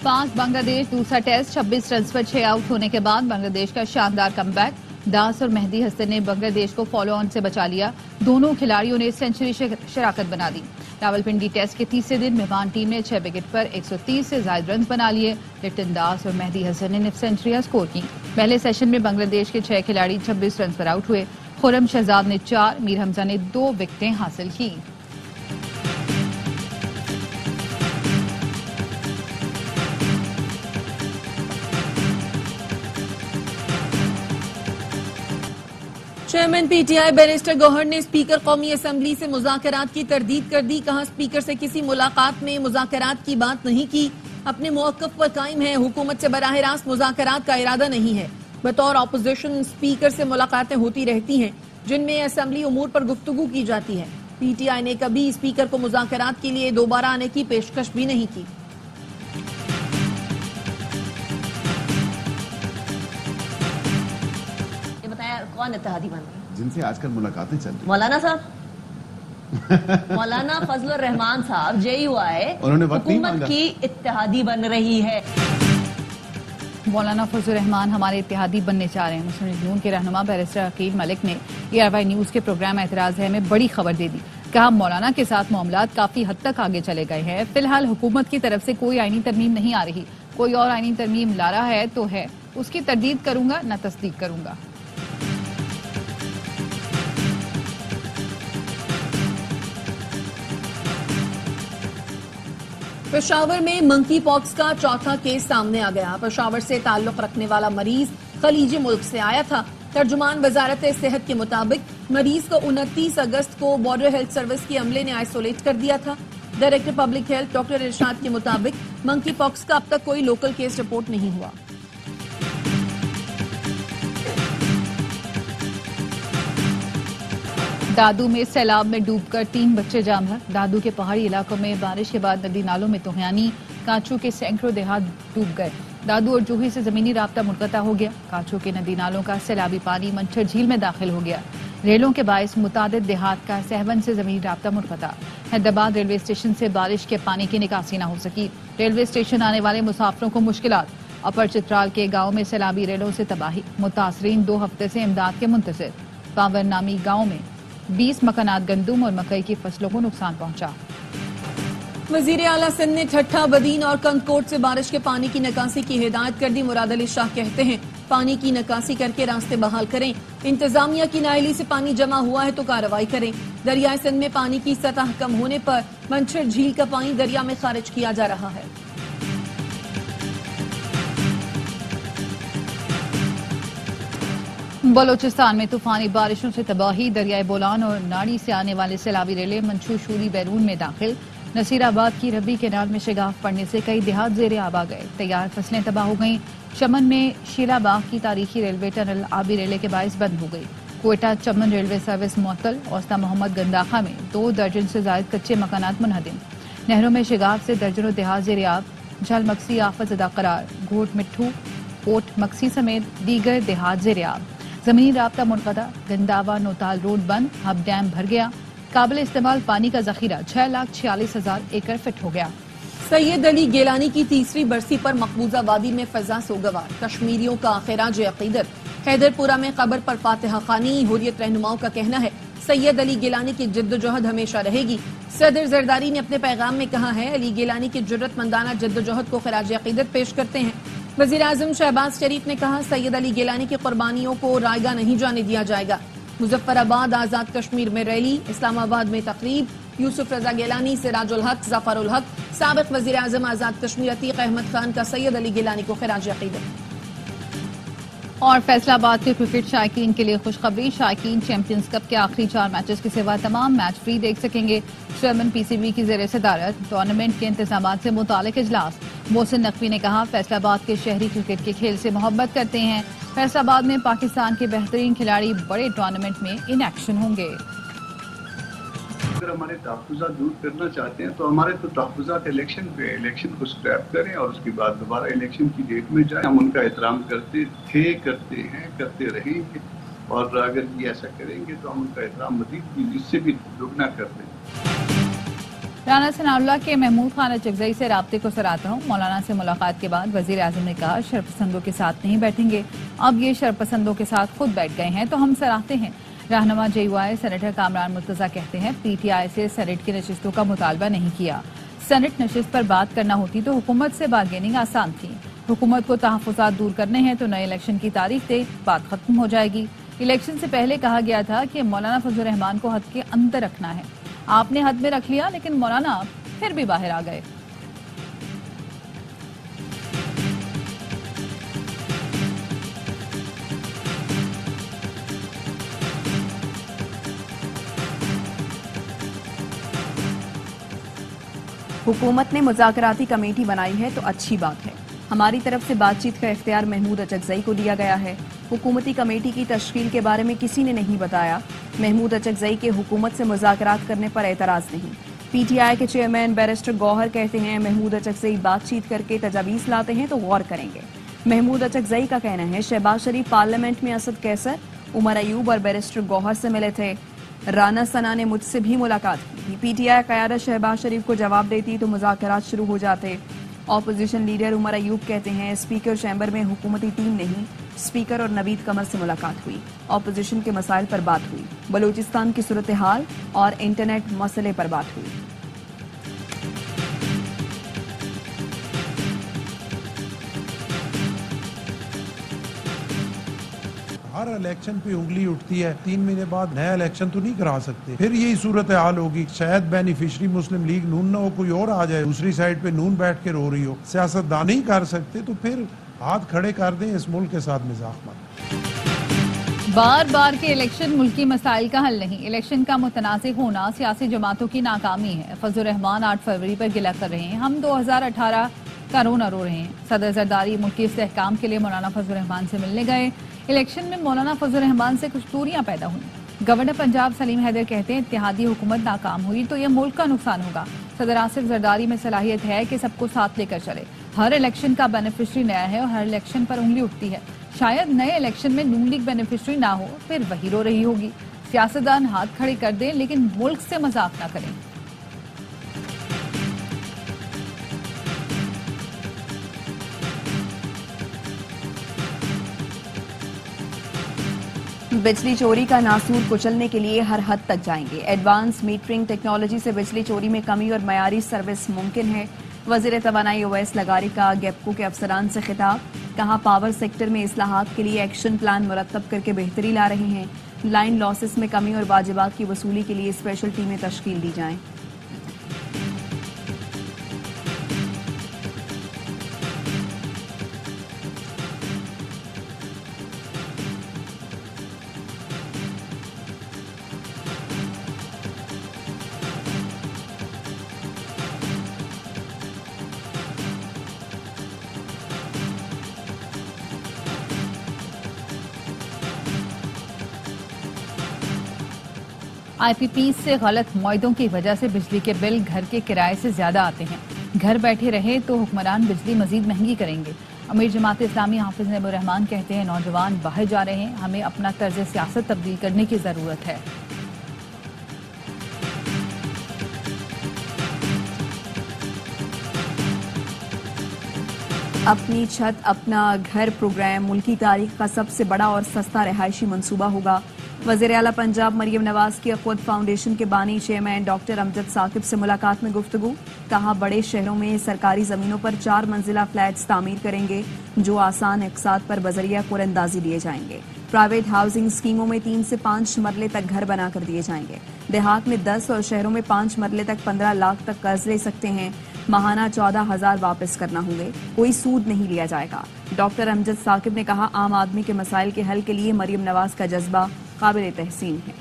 5 बांग्लादेश दूसरा test 26 run पर 6 out होने के बाद बांग्लादेश का शानदार कमबैक। दास और मेहदी हसन ने बांग्लादेश को फॉलो ऑन से बचा लिया। दोनों खिलाड़ियों ने सेंचुरी शराकत बना दी। रावलपिंडी टेस्ट के तीसरे दिन मेहमान टीम ने 6 विकेट पर 130 से ज्यादा रन बना लिए। लिप्टन दास और मेहदी हसन ने सेंचुरियां स्कोर की। पहले सेशन में बांग्लादेश के 6 खिलाड़ी 26 रन पर आउट हुए। खुरम शहजाद ने 4, मीर हमजा ने 2 विकेटें हासिल की। चेयरमैन पीटीआई बैरिस्टर गौहर ने स्पीकर कौमी असम्बली से मुज़ाकरात की तरदीद कर दी। कहा, स्पीकर से किसी मुलाकात में मुज़ाकरात की बात नहीं की, अपने मौक़िफ़ पर कायम है। हुकूमत से बराह रास्त मुज़ाकरात का इरादा नहीं है। बतौर अपोजिशन स्पीकर से मुलाकातें होती रहती हैं जिनमें असम्बली उमूर पर गुफ्तगू की जाती है। पीटीआई ने कभी स्पीकर को मुज़ाकरात के लिए दोबारा आने की पेशकश भी नहीं की। कौन इत्तेहादी बन रहे जिनसे आजकल मुलाकातें चल रही? मौलाना साहब मौलाना फजलुर रहमान साहब JUI हुकूमत की इत्तेहादी बन रही है। मौलाना फजलुर रहमान हमारे इत्तेहादी बनने चाह रहे हैं। मुस्लिम लीग नून के रहनुमा बैरिस्टर अकील मलिक ने ARY न्यूज के प्रोग्राम एतराज है में बड़ी खबर दे दी। कहा, मौलाना के साथ मामलात काफी हद तक आगे चले गए हैं। फिलहाल हुकूमत की तरफ से कोई आईनी तरमीम नहीं आ रही। कोई और आईनी तरमीम ला रहा है तो है, उसकी तरदीद करूंगा न तस्दीक करूंगा। पेशावर में मंकी पॉक्स का चौथा केस सामने आ गया। पेशावर से ताल्लुक रखने वाला मरीज खलीजी मुल्क से आया था। तर्जुमान वजारत सेहत के मुताबिक मरीज को 29 अगस्त को बॉर्डर हेल्थ सर्विस के अमले ने आइसोलेट कर दिया था। डायरेक्टर पब्लिक हेल्थ डॉक्टर इरशाद के मुताबिक मंकी पॉक्स का अब तक कोई लोकल केस रिपोर्ट नहीं हुआ। दादू में सैलाब में डूबकर 3 बच्चे जामहर। दादू के पहाड़ी इलाकों में बारिश के बाद नदी नालों में तूफानी कांचू के सैकड़ों देहात डूब गए। दादू और जूही से जमीनी राब्ता मुनक़ता हो गया। कांचू के नदी नालों का सैलाबी पानी मंछर झील में दाखिल हो गया। रेलों के बायस मुतादिद देहात का सहवन से जमीनी राब्ता मुनक़ता। हैदराबाद रेलवे स्टेशन से बारिश के पानी की निकासी न हो सकी। रेलवे स्टेशन आने वाले मुसाफिरों को मुश्किलात। अपर चित्राल के गाँव में सैलाबी रेलों से तबाही। मुतासरीन 2 हफ्ते से इमदाद के मुंतज़िर। पावर नामी गाँव में 20 मकानात गंदुम और मकई की फसलों को नुकसान पहुंचा। वजीर आला सिंध ने ठट्ठा, बदीन और कंदकोट से बारिश के पानी की निकासी की हिदायत कर दी। मुराद अली शाह कहते हैं, पानी की निकासी करके रास्ते बहाल करें। इंतजामिया की नाअहली से पानी जमा हुआ है तो कार्रवाई करें। दरियाए सिंध में पानी की सतह कम होने पर मंछर झील का पानी दरिया में खारिज किया जा रहा है। बलोचिस्तान में तूफानी बारिशों से तबाही। दरियाए बोलान और नाड़ी से आने वाले सैलाबी रेले मंछू शूरी बैरून में दाखिल। नसीराबाद की रबी केनाल में शिगाफ पड़ने से कई देहात ज़ेरे आब आ गए। तैयार फसलें तबाह हो गईं। चमन में शीलाबाग की तारीखी रेलवे टनल आबी रेले के बायस बंद हो गई। कोयटा चमन रेलवे सर्विस मुअत्तल। औस्ता मोहम्मद गंदाखा में 2 दर्जन से ज्यादा कच्चे मकानात मुनहदिम। नहरों में शिगाफ से दर्जनों देहात ज़ेरे आब। झल मक्सी आफत ज़दा करार। घोट मिट्ठू, ओट मक्सी समेत दीगर देहात ज़ेरे आब। जमीनी राब्ता मुनक़ता। गंदावा नोताल रोड बंद। हब डैम भर गया। काबिल इस्तेमाल पानी का जखीरा 6,46,000 एकड़ फिट हो गया। सैयद अली गिलानी की तीसरी बरसी पर मकबूजा वादी में फजा सोगवार। कश्मीरियों का खिराज अकीदत। हैदरपुरा में कब्र पर फातिहा खानी। हुर्रियत रहनुमाओं का कहना है, सैयद अली गिलानी की जिद्दोजहद हमेशा रहेगी। सदर जरदारी ने अपने पैगाम में कहा है, अली गिलानी की जुर्रतमंदाना जिद्दोजहद को खिराज अकीदत पेश करते हैं। वजीर आजम शहबाज शरीफ ने कहा, सैयद अली गिलानी की कुर्बानियों को रायगा नहीं जाने दिया जाएगा। मुजफ्फराबाद आजाद कश्मीर में रैली। इस्लामाबाद में तकरीब। यूसुफ रजा गिलानी, सिराजुल हक, जफरुल हक, साबिक वजीर आजम आजाद कश्मीर अतीक अहमद खान का सैयद अली गिलानी को खिराज अकीदत। और फैसलाबाद के क्रिकेट शायकीन के लिए खुशखबरी। शायकीन चैंपियंस कप के आखिरी 4 मैचेस के सिवा तमाम मैच फ्री देख सकेंगे। चेयरमैन PCB की ज़ेर सदारत टूर्नामेंट के इंतजामात से मुतालिक इजलास। मोहसिन नकवी ने कहा, फैसलाबाद के शहरी क्रिकेट के खेल से मोहब्बत करते हैं। फैसलाबाद में पाकिस्तान के बेहतरीन खिलाड़ी बड़े टूर्नामेंट में इन एक्शन होंगे। अगर हमारे तहफ़्फ़ुज़ात दूर करना चाहते हैं तो हमारे तो तहफ़्फ़ुज़ात इलेक्शन को स्क्रैप करें और उसके बाद दोबारा इलेक्शन की डेट में जाएं। हम उनका एहतराम करते थे, करते हैं, करते रहेंगे और अगर ये ऐसा करेंगे तो हम उनका एहतराम मज़ीद इससे भी दुगना कर देंगे। رانا ثناءاللہ کے محمود خان اچکزئی سے رابطے کو سراہتا ہوں. مولانا سے ملاقات کے بعد وزیر اعظم نے کہا شرپسندوں کے ساتھ نہیں بیٹھیں گے. اب یہ شرپسندوں کے ساتھ خود بیٹھ گئے ہیں تو ہم سراہتے ہیں. رہنما J U I senator Kamran Murtaza کہتے ہیں پی ٹی آئی سے سینیٹ کی نشستوں کا مطالبہ نہیں کیا. سینیٹ نشست پر بات کرنا ہوتی تو حکومت سے بارگیننگ آسان تھی. حکومت کو تحفظات دور کرنے ہیں تو نئے الیکشن کی تاریخ دے، بات ختم ہو جائے گی. الیکشن سے پہلے کہا گیا تھا کہ مولانا فضل الرحمان کو حد کے اندر رکھنا ہے. آپ نے حد میں رکھ لیا لیکن مولانا پھر بھی باہر آ گئے. حکومت نے مذاکراتی کمیٹی بنائی ہے تو اچھی بات ہے. ہماری طرف سے بات چیت کا اختیار محمود اچکزئی کو دیا گیا ہے. حکومتی کمیٹی کی تشکیل کے بارے میں کسی نے نہیں بتایا. محمود اچکزئی کے حکومت سے مذاکرات کرنے پر اعتراض نہیں. پی ٹی آئی کے چیئرمین بیرسٹر گوہر کہتے ہیں محمود اچکزئی بات چیت کر کے تجاویز لاتے ہیں تو غور کریں گے. محمود اچکزئی کا کہنا ہے شہباز شریف پارلیمنٹ میں اسد کیسر، عمر ایوب اور بیرسٹر گوہر سے ملے تھے. رانا ثنا نے مجھ سے بھی ملاقات کی تھی. پی ٹی آئی قیادت شہباز شریف کو جواب دیتی تو مذاکرات شروع ہو جاتے. اپوزیشن لیڈر عمر ایوب کہتے ہیں اسپیکر چیمبر میں حکومتی ٹیم نہیں، اسپیکر اور نوید قمر سے ملاقات ہوئی. اپوزیشن کے مسائل پر بات ہوئی. بلوچستان کی صورتحال اور انٹرنیٹ مسئلے پر بات ہوئی. ہر الیکشن پہ انگلی اٹھتی ہے. 3 مہینے بعد نیا الیکشن تو نہیں کرا سکتے. پھر یہی صورتحال ہوگی. شاید بینیفیشری مسلم لیگ نون نہ ہو، کوئی اور آ جائے. دوسری سائڈ پہ نون بیٹھ کے رو رہی ہو. سیاستدان نہیں کر سکتے تو پھر ہاتھ کھڑے کر دیں. اس ملک کے ساتھ مذاق مت. بار بار کے الیکشن ملکی مسائل کا حل نہیں. الیکشن کا متنازع ہونا سیاسی جماعتوں کی ناکامی ہے. فضل الرحمان 8 فروری پر گلہ کر رہے ہیں. ہم 2018 کا رونا رو رہے ہیں. صدر زرداری ملکی استحکام کے لیے مولانا فضل الرحمان سے ملنے گئے. الیکشن میں مولانا فضل الرحمان سے کچھ دوریاں پیدا ہوئیں. گورنر پنجاب سلیم حیدر کہتے ہیں اتحادی حکومت ناکام ہوئی تو یہ ملک کا نقصان ہوگا. صدر آصف زرداری میں صلاحیت ہے کہ سب کو ساتھ لے کر چلے. ہر الیکشن کا بینیفیشری نیا ہے اور ہر الیکشن پر انگلی اٹھتی ہے. شاید نئے الیکشن میں نون لیگ بینیفیشری نہ ہو، پھر وہی رو رہی ہوگی. سیاستدان ہاتھ کھڑے کر دیں لیکن ملک سے مذاق نہ کریں. بجلی چوری کا ناسور کچلنے کے لیے ہر حد تک جائیں گے. ایڈوانس میٹرنگ ٹیکنالوجی سے بجلی چوری میں کمی اور معیاری سروس ممکن ہے. وزیر توانائی اویس لغاری کا گیپکو کے افسران سے خطاب. کہا پاور سیکٹر میں اصلاحات کے لیے ایکشن پلان مرتب کر کے بہتری لا رہے ہیں. لائن لاسز میں کمی اور واجبات کی وصولی کے لیے اسپیشل ٹیمیں تشکیل دی جائیں. آئی پی پیز سے غلط معاہدوں کی وجہ سے بجلی کے بل گھر کے کرائے سے زیادہ آتے ہیں. گھر بیٹھے رہے تو حکمران بجلی مزید مہنگی کریں گے. امیر جماعت اسلامی حافظ نعیم الرحمان کہتے ہیں نوجوان باہر جا رہے ہیں، ہمیں اپنا طرز سیاست تبدیل کرنے کی ضرورت ہے. اپنی چھت اپنا گھر پروگرام ملکی تاریخ کا سب سے بڑا اور سستا رہائشی منصوبہ ہوگا. وزیر اعلیٰ پنجاب مریم نواز کی اخوت فاؤنڈیشن کے بانی چیئرمین ڈاکٹر امجد ثاقب سے ملاقات میں گفتگو. کہا بڑے شہروں میں سرکاری زمینوں پر 4 منزلہ فلیٹس تعمیر کریں گے جو آسان اقساط پر بذریعہ قراندازی دیے جائیں گے. پرائیویٹ ہاؤسنگ اسکیموں میں 3 سے 5 مرلے تک گھر بنا کر دیے جائیں گے. دیہات میں 10 اور شہروں میں 5 مرلے تک 15 لاکھ تک قرض لے سکتے ہیں. ماہانہ 14,000 واپس کرنا ہوں گے. کوئی سود نہیں لیا جائے گا. ڈاکٹر امجد ثاقب نے کہا عام آدمی کے مسائل کے حل کے لیے مریم نواز کا جذبہ قابل تحسین ہے.